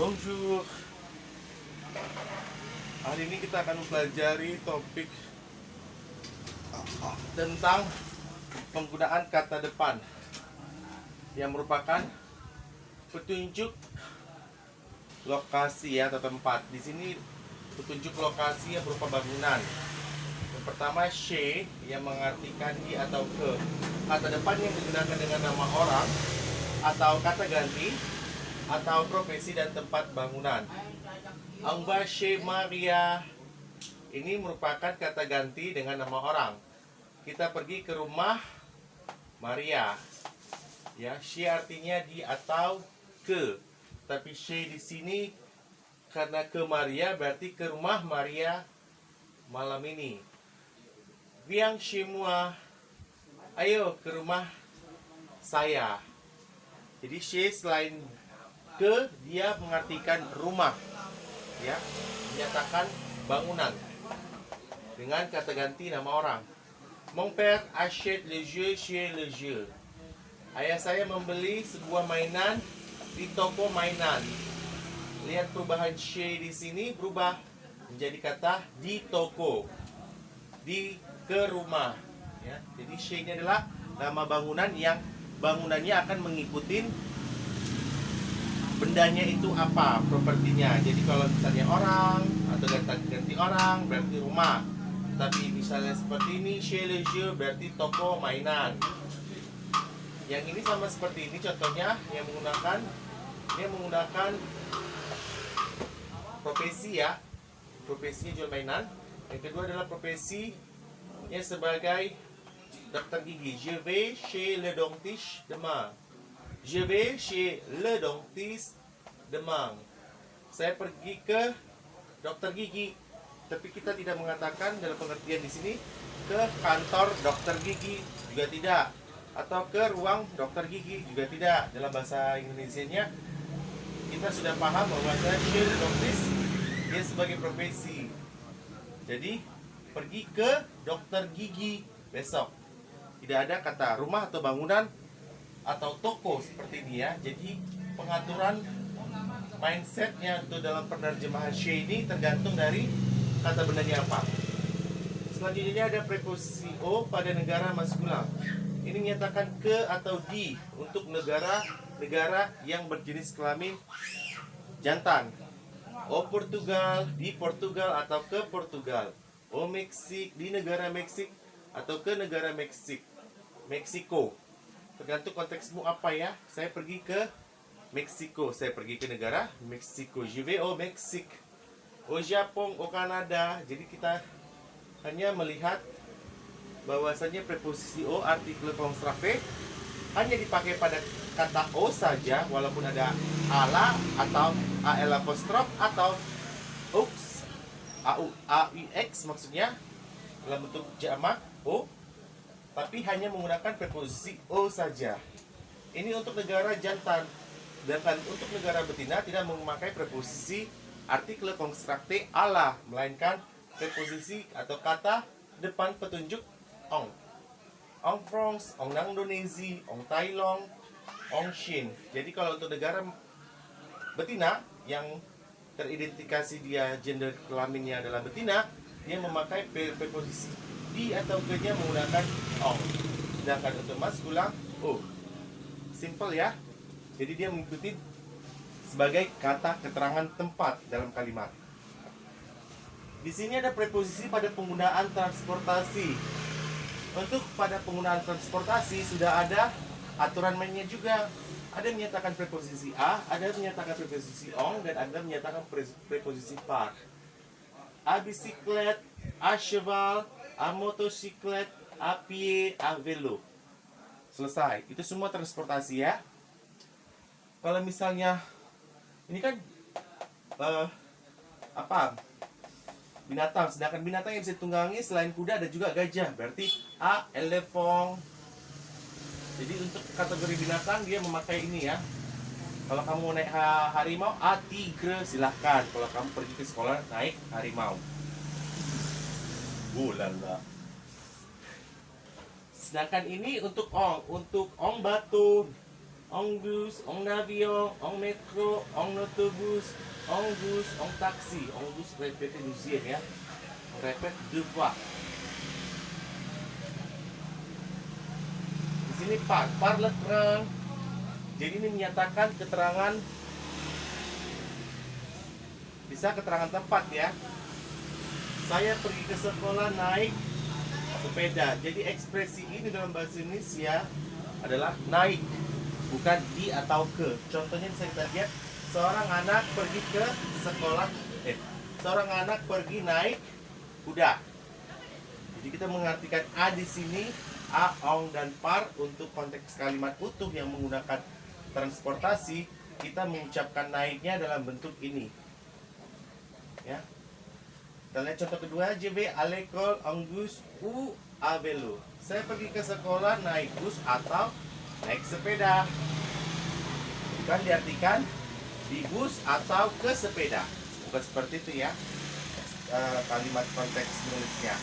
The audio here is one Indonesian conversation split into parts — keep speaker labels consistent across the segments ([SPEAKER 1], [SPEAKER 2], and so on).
[SPEAKER 1] Bonjour. Hari ini kita akan mempelajari topik tentang penggunaan kata depan yang merupakan petunjuk lokasi atau tempat. Di sini petunjuk lokasi yang berupa bangunan. Yang pertama she yang mengartikan di atau ke. Kata depan yang digunakan dengan nama orang atau kata ganti atau profesi dan tempat bangunan. Angba she Maria ini merupakan kata ganti dengan nama orang. Kita pergi ke rumah Maria. Ya, she artinya di atau ke. Tapi she di sini karena ke Maria berarti ke rumah Maria malam ini. Viang semua, ayo ke rumah saya. Jadi she selain ke dia mengartikan rumah, ya, menyatakan bangunan dengan kata ganti nama orang. Mon père achète le jeu chez le jeu. Ayah saya membeli sebuah mainan di toko mainan. Lihat perubahan she di sini berubah menjadi kata di toko, di ke rumah. Ya, jadi she ini adalah nama bangunan yang bangunannya akan mengikuti bendanya itu apa, propertinya. Jadi kalau misalnya orang atau ganti orang berarti rumah. Tapi misalnya seperti ini, chez le jeu berarti toko mainan. Yang ini sama seperti ini contohnya yang menggunakan profesi ya. Profesinya jual mainan. Yang kedua adalah profesinya sebagai dokter gigi. Je vais chez le dentiste demain. Je vais chez le dentiste demain. Saya pergi ke dokter gigi. Tapi kita tidak mengatakan dalam pengertian di sini ke kantor dokter gigi juga tidak, atau ke ruang dokter gigi juga tidak. Dalam bahasa Indonesianya kita sudah paham bahwa chez le dentiste dia sebagai profesi. Jadi pergi ke dokter gigi besok. Tidak ada kata rumah atau bangunan atau toko seperti ini ya. Jadi pengaturan mindsetnya untuk dalam penerjemahan she ini tergantung dari kata bendanya apa. Selanjutnya ada preposisi o pada negara maskulam. Ini menyatakan ke atau di untuk negara yang berjenis kelamin jantan. O Portugal, di Portugal atau ke Portugal. O Meksik, di negara Meksik atau ke negara Meksiko. Tergantung konteksmu apa ya. Saya pergi ke Meksiko, saya pergi ke negara Meksiko. Je vais au Mexique. Au Japon, au Kanada. Jadi kita hanya melihat bahwasanya preposisi o artikel constructive hanya dipakai pada kata o saja, walaupun ada ala atau al apostrof atau ux, aux maksudnya dalam bentuk jamak o, tapi hanya menggunakan preposisi o saja. Ini untuk negara jantan. Dan untuk negara betina tidak memakai preposisi artikel constructive ala, melainkan preposisi atau kata depan petunjuk ong. Ong France, ong nang Indonesia, ong Thailand, ong Shin. Jadi kalau untuk negara betina yang teridentifikasi dia gender kelaminnya adalah betina, dia memakai preposisi di atau ke-nya menggunakan ong. Sedangkan untuk maskulam o. Simple ya. Jadi dia mengikuti sebagai kata keterangan tempat dalam kalimat. Di sini ada preposisi pada penggunaan transportasi. Untuk pada penggunaan transportasi sudah ada aturan mainnya juga. Ada menyatakan preposisi a, ada menyatakan preposisi ong, dan ada menyatakan preposisi par. A bicyclette, a cheval, a motosiklet, a pied, a vélo. Selesai. Itu semua transportasi ya. Kalau misalnya ini kan binatang, sedangkan binatang yang bisa ditunggangi selain kuda ada juga gajah, berarti a elephant. Jadi untuk kategori binatang dia memakai ini ya. Kalau kamu mau naik harimau, a tigre, silahkan. Kalau kamu pergi ke sekolah naik harimau. Lala. Sedangkan ini untuk ong batu. en bus, en avion, en métro, en autobus, en bus, en taxi. En bus répétez deuxième ya. On répète 2 fois. Di sini par le train. Jadi ini menyatakan keterangan, bisa keterangan tempat ya. Saya pergi ke sekolah naik sepeda. Jadi ekspresi ini dalam bahasa Indonesia adalah naik, bukan di atau ke. Contohnya saya kita lihat, seorang anak pergi ke sekolah, seorang anak pergi naik kuda. Jadi kita mengartikan a di sini, a, ong, dan par untuk konteks kalimat utuh yang menggunakan transportasi. Kita mengucapkan naiknya dalam bentuk ini. Ya. Kita lihat contoh kedua, je vais à l'école en bus ou à vélo. Saya pergi ke sekolah naik bus atau naik sepeda. Bukan diartikan di bus atau ke sepeda. Bukan seperti itu ya. Kalimat konteks nulisnya.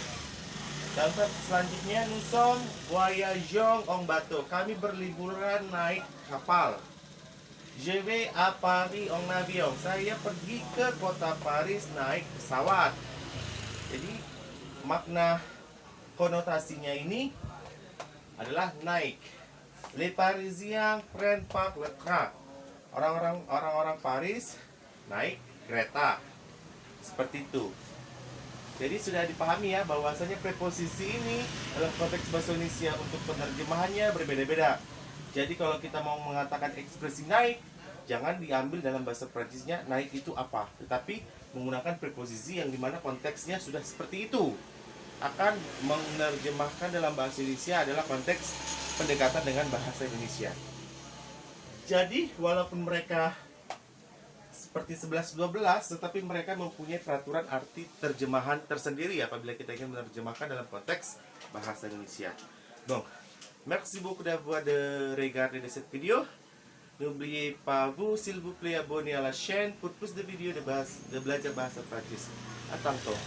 [SPEAKER 1] Contoh selanjutnya, nous sommes voyageons en bateau. Kami berliburan naik kapal. Je vais à Paris en avion. Saya pergi ke kota Paris naik pesawat. Jadi makna konotasinya ini adalah naik. Les Parisiens prennent par le train. Orang-orang Paris naik kereta. Seperti itu. Jadi sudah dipahami ya bahwasanya preposisi ini dalam konteks bahasa Indonesia untuk penerjemahannya berbeda-beda. Jadi kalau kita mau mengatakan ekspresi naik, jangan diambil dalam bahasa Prancisnya naik itu apa, tetapi menggunakan preposisi yang dimana konteksnya sudah seperti itu. Akan menerjemahkan dalam bahasa Indonesia adalah konteks pendekatan dengan bahasa Indonesia. Jadi walaupun mereka seperti 11-12, tetapi mereka mempunyai peraturan arti terjemahan tersendiri apabila kita ingin menerjemahkan dalam konteks bahasa Indonesia. Donc, merci beaucoup d'avoir regardé cette vidéo. N'oubliez pas, vous, s'il vous plaît, abonner à la chaîne pour plus de vidéos de belajar bahasa Prancis. À tantôt.